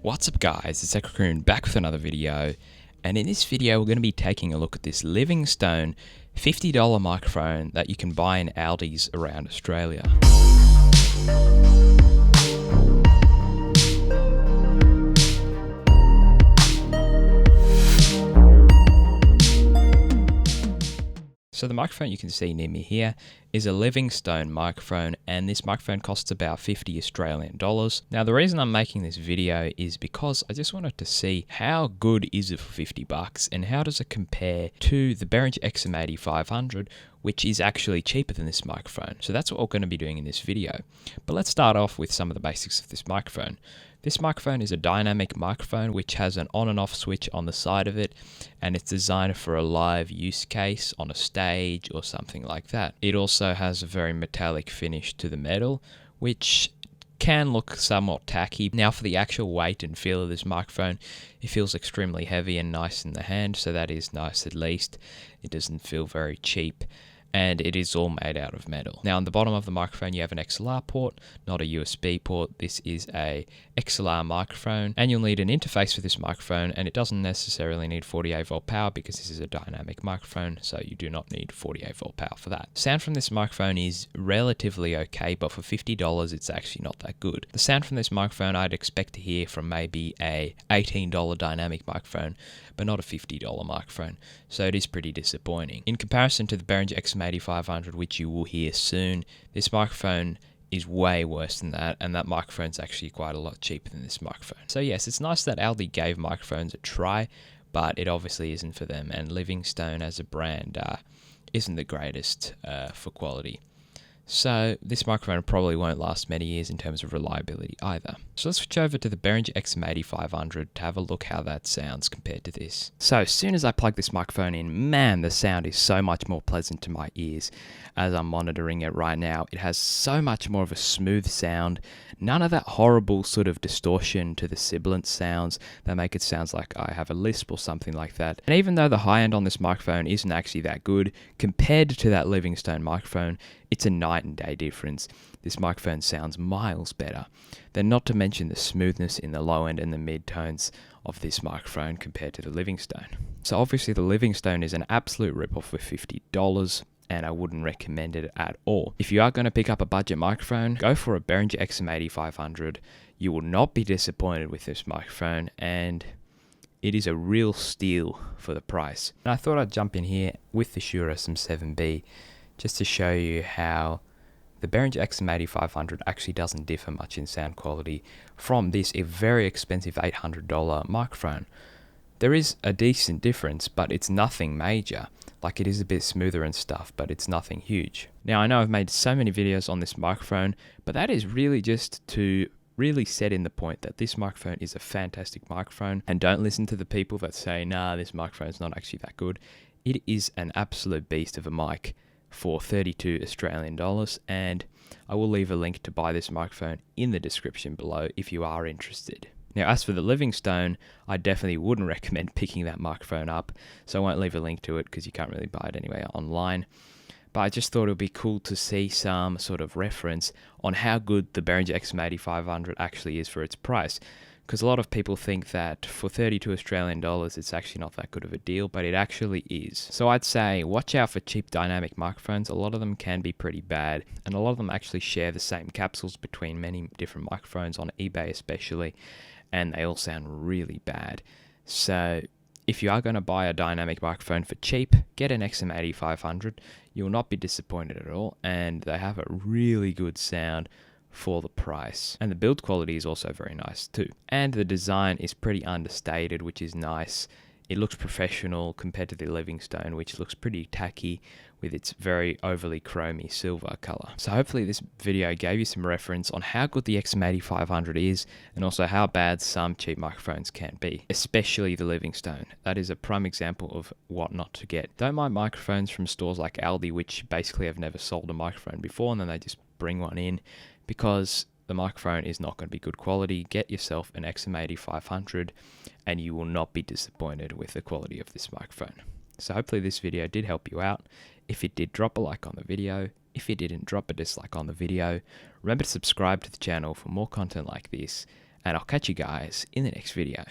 What's up guys, it's tech-raccoon back with another video, and in this video we're going to be taking a look at this Livingstone $50 microphone that you can buy in Aldi's around Australia. So the microphone you can see near me here is a Livingstone microphone, and this microphone costs about 50 Australian dollars. Now the reason I'm making this video is because I just wanted to see how good is it for 50 bucks and how does it compare to the Behringer XM8500, which is actually cheaper than this microphone. So that's what we're going to be doing in this video. But let's start off with some of the basics of this microphone. This microphone is a dynamic microphone which has an on and off switch on the side of it, and it's designed for a live use case on a stage or something like that. It also has a very metallic finish to the metal, which can look somewhat tacky. Now for the actual weight and feel of this microphone, it feels extremely heavy and nice in the hand, so that is nice at least. It doesn't feel very cheap, and it is all made out of metal. Now on the bottom of the microphone you have an XLR port, not a USB port. This is a XLR microphone, and you'll need an interface for this microphone, and it doesn't necessarily need 48 volt power because this is a dynamic microphone, so you do not need 48 volt power for that. Sound from this microphone is relatively okay, but for $50 it's actually not that good. The sound from this microphone I'd expect to hear from maybe a $18 dynamic microphone, but not a $50 microphone, so it is pretty disappointing. In comparison to the Behringer XM8500, which you will hear soon, this microphone is way worse than that, and that microphone's actually quite a lot cheaper than this microphone. So yes, it's nice that Aldi gave microphones a try, but it obviously isn't for them, and Livingstone as a brand isn't the greatest for quality. So this microphone probably won't last many years in terms of reliability either. So let's switch over to the Behringer XM8500 to have a look how that sounds compared to this. So as soon as I plug this microphone in, man, the sound is so much more pleasant to my ears. As I'm monitoring it right now, it has so much more of a smooth sound, none of that horrible sort of distortion to the sibilant sounds that make it sound like I have a lisp or something like that. And even though the high end on this microphone isn't actually that good, compared to that Livingstone microphone, it's a night and day difference. This microphone sounds miles better. Then not to mention the smoothness in the low end and the mid tones of this microphone compared to the Livingstone. So obviously the Livingstone is an absolute rip-off for $50, and I wouldn't recommend it at all. If you are going to pick up a budget microphone, go for a Behringer XM8500. You will not be disappointed with this microphone, and it is a real steal for the price. And I thought I'd jump in here with the Shure SM7B just to show you how the Behringer XM8500 actually doesn't differ much in sound quality from this very expensive $800 microphone. There is a decent difference, but it's nothing major. Like, it is a bit smoother and stuff, but it's nothing huge. Now I know I've made so many videos on this microphone, but that is really just to really set in the point that this microphone is a fantastic microphone, and don't listen to the people that say, nah, this microphone's not actually that good. It is an absolute beast of a mic for 32 Australian dollars, and I will leave a link to buy this microphone in the description below if you are interested. Now as for the Livingstone, I definitely wouldn't recommend picking that microphone up, so I won't leave a link to it because you can't really buy it anyway online. But I just thought it would be cool to see some sort of reference on how good the Behringer XM8500 actually is for its price. Because a lot of people think that for 32 Australian dollars it's actually not that good of a deal, but it actually is. So I'd say watch out for cheap dynamic microphones. A lot of them can be pretty bad, and a lot of them actually share the same capsules between many different microphones on eBay especially, and they all sound really bad. So if you are going to buy a dynamic microphone for cheap, get an XM8500. You'll not be disappointed at all, and they have a really good sound for the price, and the build quality is also very nice too, and the design is pretty understated, which is nice. It looks professional compared to the Livingstone, which looks pretty tacky with its very overly chromy silver color. So hopefully this video gave you some reference on how good the XM8500 is, and also how bad some cheap microphones can be, especially the Livingstone. That is a prime example of what not to get. Don't buy microphones from stores like Aldi, which basically have never sold a microphone before, and then they just bring one in, because the microphone is not going to be good quality. Get yourself an XM8500 and you will not be disappointed with the quality of this microphone. So hopefully this video did help you out. If it did, drop a like on the video. If you didn't, drop a dislike on the video. Remember to subscribe to the channel for more content like this, and I'll catch you guys in the next video.